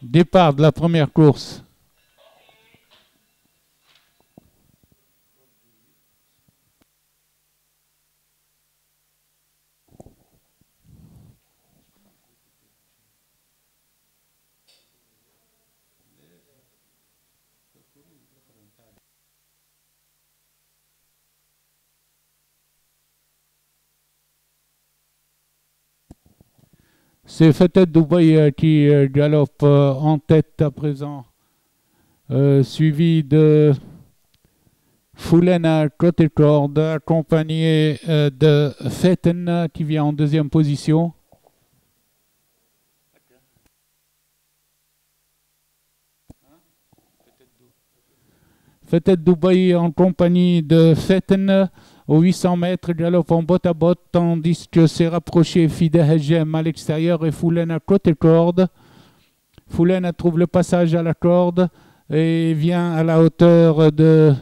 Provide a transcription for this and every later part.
Départ de la première course. C'est Fateh Dubaï qui galope en tête à présent, suivi de Foulena côté corde, accompagné de Fetten qui vient en deuxième position. Fateh Dubaï en compagnie de Fetten. Au 800 mètres, galope en botte à botte, tandis que s'est rapproché Fide Hajem à l'extérieur et Foulena côté corde. Foulena trouve le passage à la corde et vient à la hauteur de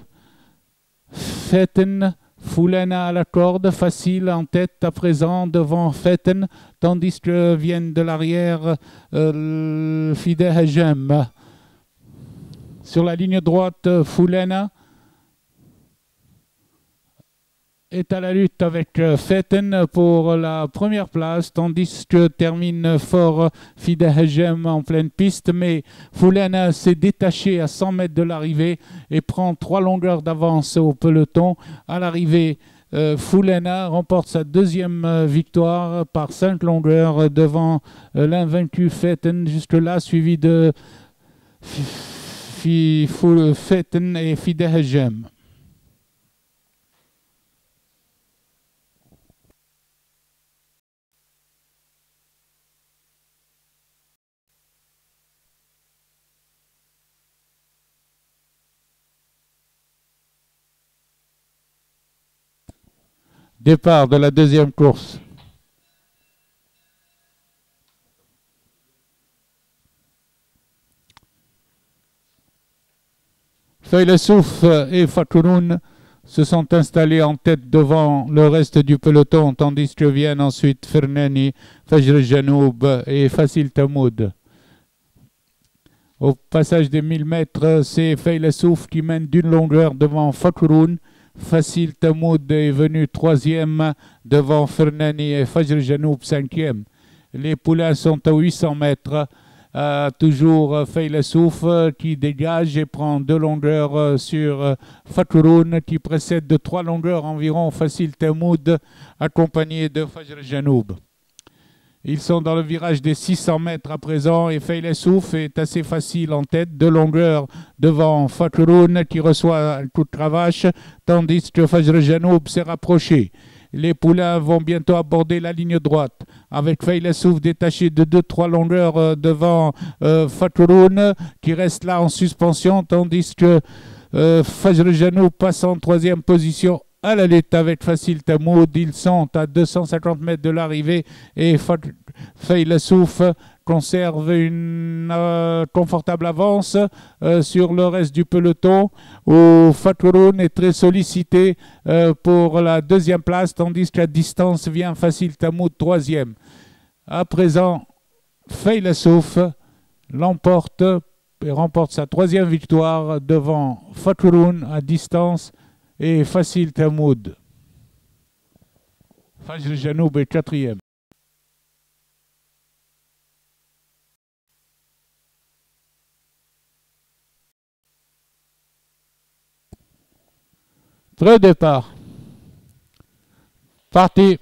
Fetten. Foulena à la corde, facile en tête à présent devant Fetten, tandis que viennent de l'arrière Fide Hajem. Sur la ligne droite, Foulena est à la lutte avec Fetten pour la première place, tandis que termine fort Fide Hajem en pleine piste, mais Foulena s'est détaché à 100 mètres de l'arrivée et prend 3 longueurs d'avance au peloton. À l'arrivée, Foulena remporte sa deuxième victoire par 5 longueurs devant l'invaincu Fetten, jusque-là suivi de Fetten et Fide Hajem. Départ de la deuxième course. Feilesouf et Fakouroun se sont installés en tête devant le reste du peloton, tandis que viennent ensuite Fernani, Fajr Janoub et Fasil Tamoud. Au passage des 1000 mètres, c'est Feilesouf qui mène d'une longueur devant Fakouroun. Fasil Tamoud est venu troisième devant Fernani et Fajr Janoub cinquième. Les poulains sont à 800 mètres. Toujours Feilesouf qui dégage et prend 2 longueurs sur Fakouroun qui précède de 3 longueurs environ Fasil Tamoud accompagné de Fajr Janoub. Ils sont dans le virage des 600 mètres à présent et Feilesouf est assez facile en tête, 2 longueurs devant Fakouroun qui reçoit un coup de cravache, tandis que Fajr Janoub s'est rapproché. Les poulains vont bientôt aborder la ligne droite, avec Feilesouf détaché de 2-3 longueurs devant Fakouroun qui reste là en suspension, tandis que Fajr Janoub passe en 3e position à la lutte avec Fasil Tamoud. Ils sont à 250 mètres de l'arrivée et Feilesouf conserve une confortable avance sur le reste du peloton, où Fakouroun est très sollicité pour la 2e place, tandis qu'à distance vient Fasil Tamoud 3e. À présent, Feilesouf l'emporte et remporte sa 3e victoire devant Fakouroun à distance et Fasil Tamoud. Fajr Janoub est 4e. Pré-départ. Parti.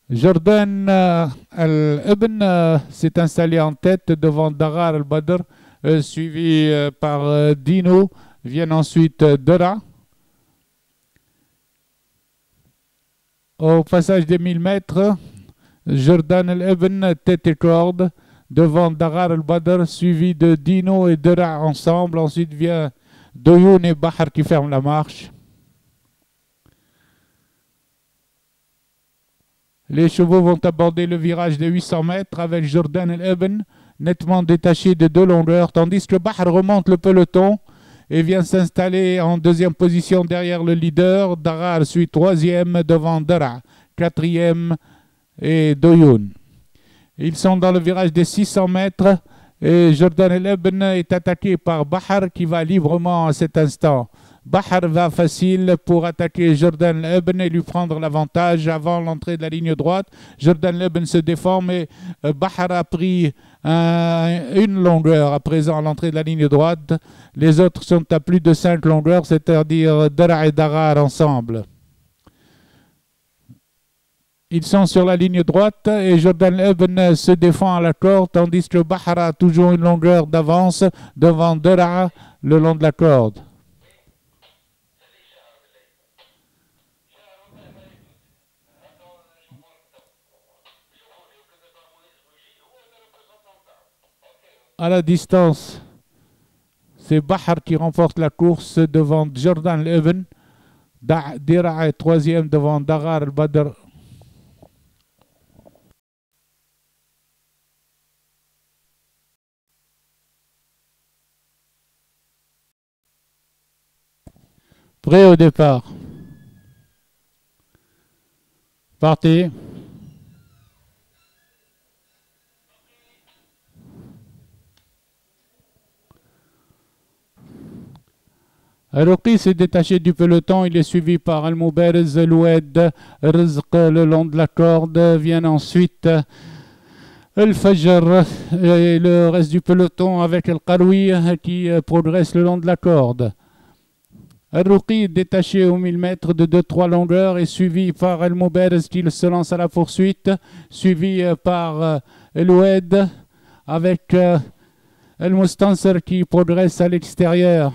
Jordan Al-Ibn s'est installé en tête devant Darar Al-Badr, suivi par Dino. Viennent ensuite Dora. Au passage des 1000 mètres, Jordan Al-Ibn tête et corde devant Darar Al-Badr, suivi de Dino et Dora ensemble. Ensuite vient Doyoun et Bahar qui ferment la marche. Les chevaux vont aborder le virage des 800 mètres avec Jordan El-Ebn nettement détaché de 2 longueurs, tandis que Bahar remonte le peloton. et vient s'installer en deuxième position derrière le leader. Darar suit troisième devant Dara, quatrième et Doyoun. Ils sont dans le virage des 600 mètres et Jordan El Ebn est attaqué par Bahar qui va librement à cet instant. Bahar va facile pour attaquer Jordan Lebn et lui prendre l'avantage avant l'entrée de la ligne droite. Jordan Lebn se défend, mais Bahar a pris une longueur à présent à l'entrée de la ligne droite. Les autres sont à plus de 5 longueurs, c'est-à-dire Dara et Darar ensemble. Ils sont sur la ligne droite et Jordan Lebn se défend à la corde, tandis que Bahar a toujours une longueur d'avance devant Dara le long de la corde. À la distance, c'est Bahar qui remporte la course devant Jordan Lebn. Dira est troisième devant Darar al-Badr. Prêt au départ. Parti. Al-Ruqi s'est détaché du peloton, il est suivi par Al-Mubarez, Al-Oued, Rizq le long de la corde, viennent ensuite Al-Fajr et le reste du peloton avec Al-Qaroui qui progresse le long de la corde. Al-Ruqi détaché au 1000 mètres de 2-3 longueurs et suivi par Al-Mubarez qui se lance à la poursuite, suivi par Al-Oued avec Al-Mustansir qui progresse à l'extérieur.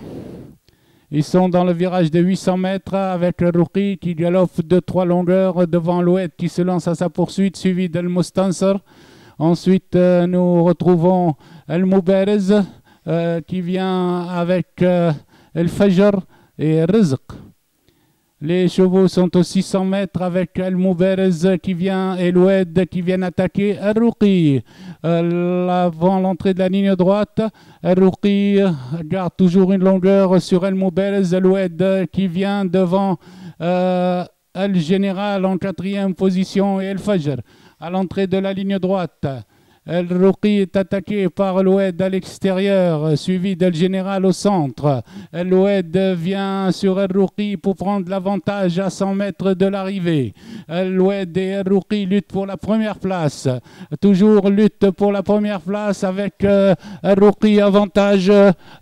Ils sont dans le virage de 800 mètres avec le Ruqi qui galope 2-3 longueurs devant l'Oued qui se lance à sa poursuite, suivi d'Al-Mustansir. Ensuite, nous retrouvons Al-Mubarez qui vient avec Al-Fajr et Rizq. Les chevaux sont aux 600 mètres avec Al-Mubarez qui vient et l'Oued qui viennent attaquer Al-Ruqi. Avant l'entrée de la ligne droite, Al-Ruqi garde toujours une longueur sur Al-Mubarez. Al-Oued qui vient devant Al-Général en quatrième position et Al-Fajr. À l'entrée de la ligne droite, Al-Ruqi est attaqué par Al-Oued à l'extérieur, suivi d'Al-Général au centre. Al-Oued vient sur Al-Ruqi pour prendre l'avantage à 100 mètres de l'arrivée. Al-Oued et Al-Ruqi luttent pour la première place. Toujours lutte pour la première place avec Al-Ruqi avantage.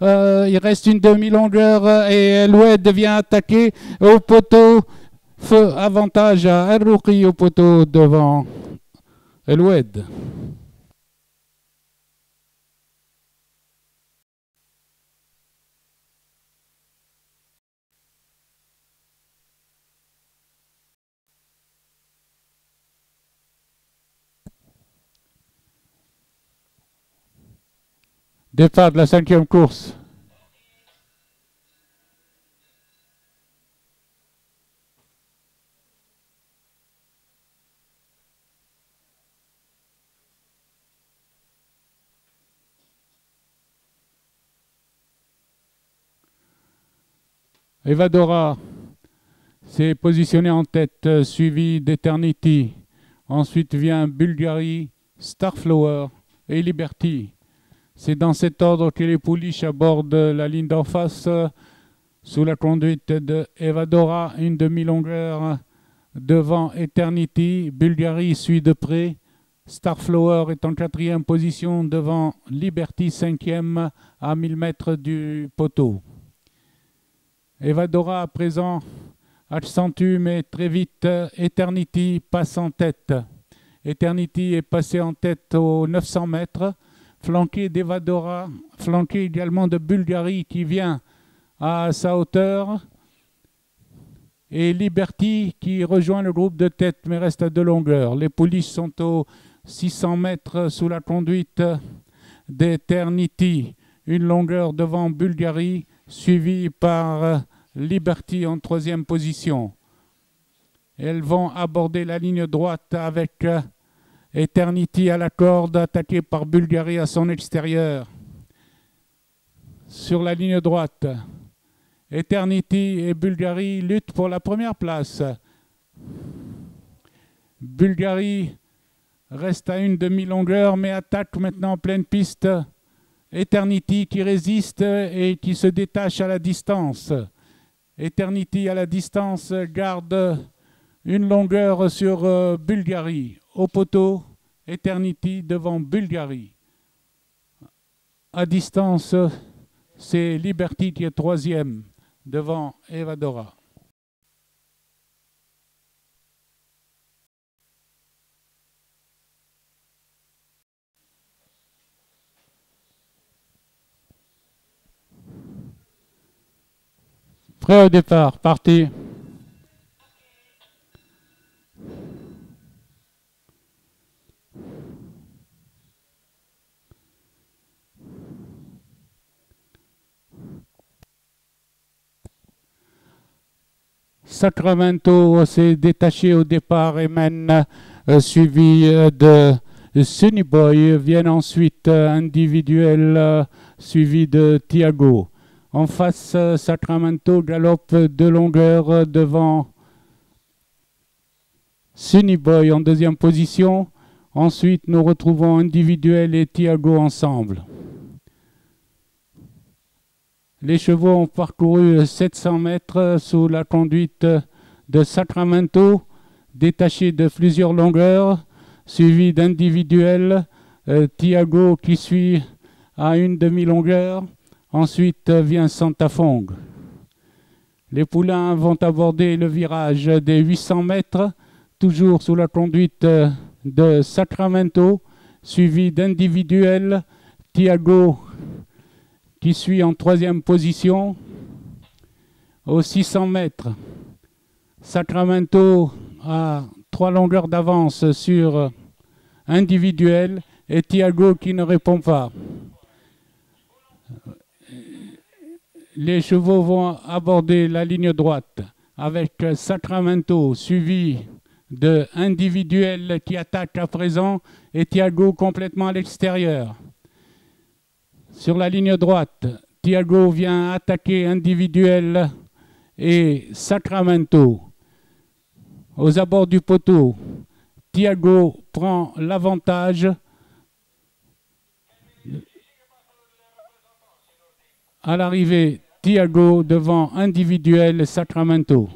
Il reste une demi-longueur et Al-Oued vient attaquer au poteau. Feu avantage à Al-Ruqi au poteau devant Al-Oued. Départ de la 5e course. Evadora s'est positionné en tête, suivi d'Eternity. Ensuite vient Bulgarie, Starflower et Liberty. C'est dans cet ordre que les pouliches abordent la ligne d'en face sous la conduite de Evadora, une demi-longueur devant Eternity. Bulgarie suit de près. Starflower est en 4e position devant Liberty, 5e à 1000 mètres du poteau. Evadora à présent accentue, mais très vite Eternity passe en tête. Eternity est passé en tête aux 900 mètres. Flanqué d'Evadora, flanqué également de Bulgarie qui vient à sa hauteur. Et Liberty qui rejoint le groupe de tête mais reste à 2 longueurs. Les pouliches sont aux 600 mètres sous la conduite d'Eternity. Une longueur devant Bulgarie, suivie par Liberty en 3e position. Elles vont aborder la ligne droite avec Eternity à la corde, attaqué par Bulgarie à son extérieur. Sur la ligne droite, Eternity et Bulgarie luttent pour la première place. Bulgarie reste à une demi-longueur mais attaque maintenant en pleine piste. Eternity qui résiste et qui se détache à la distance. Eternity à la distance garde une longueur sur Bulgarie. Au poteau, Eternity devant Bulgarie. À distance, c'est Liberty qui est troisième devant Evadora. Prêt au départ, parti. Sacramento s'est détaché au départ et mène, suivi de Sunny Boy. Viennent ensuite individuel suivi de Thiago. En face, Sacramento galope de longueur devant Sunny Boy en deuxième position. Ensuite, nous retrouvons individuel et Thiago ensemble. Les chevaux ont parcouru 700 mètres sous la conduite de Sacramento, détaché de plusieurs longueurs, suivi d'individuel, Thiago qui suit à une demi-longueur. Ensuite vient Santa Fong. Les poulains vont aborder le virage des 800 mètres, toujours sous la conduite de Sacramento, suivi d'individuel, Thiago qui suit en troisième position. Aux 600 mètres, Sacramento a 3 longueurs d'avance sur individuel et Thiago qui ne répond pas. Les chevaux vont aborder la ligne droite avec Sacramento suivi de individuel qui attaque à présent et Thiago complètement à l'extérieur. Sur la ligne droite, Thiago vient attaquer individuel et Sacramento. Aux abords du poteau, Thiago prend l'avantage. À l'arrivée, Thiago devant individuel et Sacramento.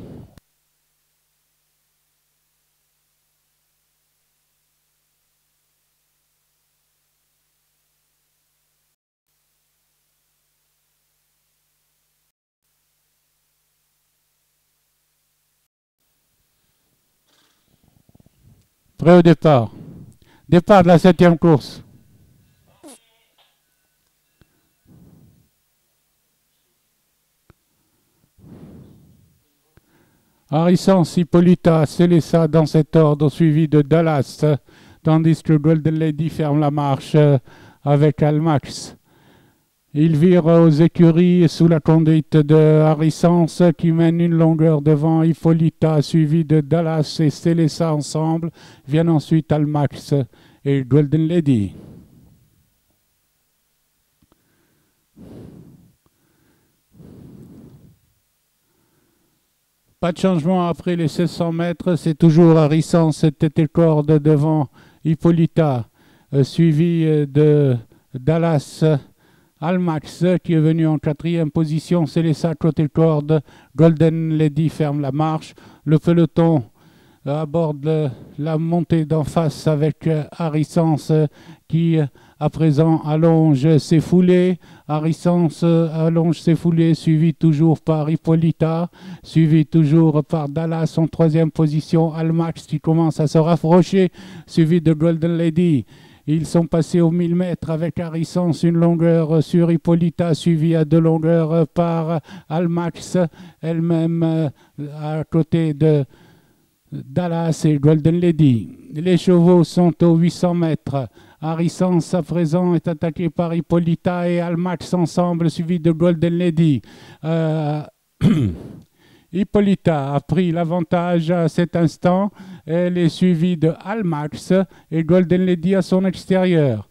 Prêt au départ. Départ de la 7e course. Harrison, Hippolyta, Célessa dans cet ordre, suivi de Dallas, tandis que Golden Lady ferme la marche avec Almax. Il vire aux écuries sous la conduite de Harrison qui mène une longueur devant Hippolyta, suivi de Dallas et Célessa ensemble. Viennent ensuite Almax et Golden Lady. Pas de changement après les 1600 mètres, c'est toujours Harrison, tête et corde devant Hippolyta, suivi de Dallas. Almax qui est venu en 4e position, Célessa côté corde, Golden Lady ferme la marche. Le peloton aborde la montée d'en face avec Harrison qui à présent allonge ses foulées. Harrison allonge ses foulées, suivi toujours par Hippolyta, suivi toujours par Dallas en 3e position. Almax qui commence à se rapprocher, suivi de Golden Lady. Ils sont passés aux 1000 mètres avec Harrison, une longueur sur Hippolyta, suivie à 2 longueurs par Almax, elle-même à côté de Dallas et Golden Lady. Les chevaux sont aux 800 mètres. Harrison à présent est attaqué par Hippolyta et Almax ensemble, suivi de Golden Lady. Hippolyta a pris l'avantage à cet instant. Elle est suivie de Almax et Golden Lady à son extérieur.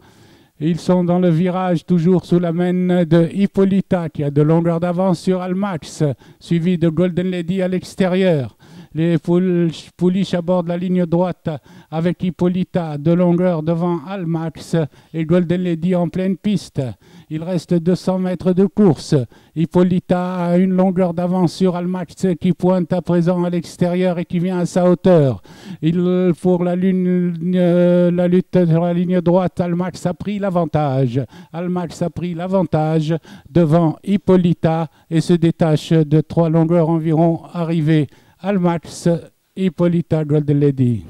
Ils sont dans le virage, toujours sous la main de Hippolyta, qui a de longueur d'avance sur Almax, suivi de Golden Lady à l'extérieur. Les pouliches abordent la ligne droite avec Hippolyta de longueur devant Almax et Golden Lady en pleine piste. Il reste 200 mètres de course. Hippolyta a une longueur d'avance sur Almax qui pointe à présent à l'extérieur et qui vient à sa hauteur. Pour la lutte sur la ligne droite, Almax a pris l'avantage. Almax a pris l'avantage devant Hippolyta et se détache de 3 longueurs environ arrivées. Almax, Hippolyta, Golden Lady.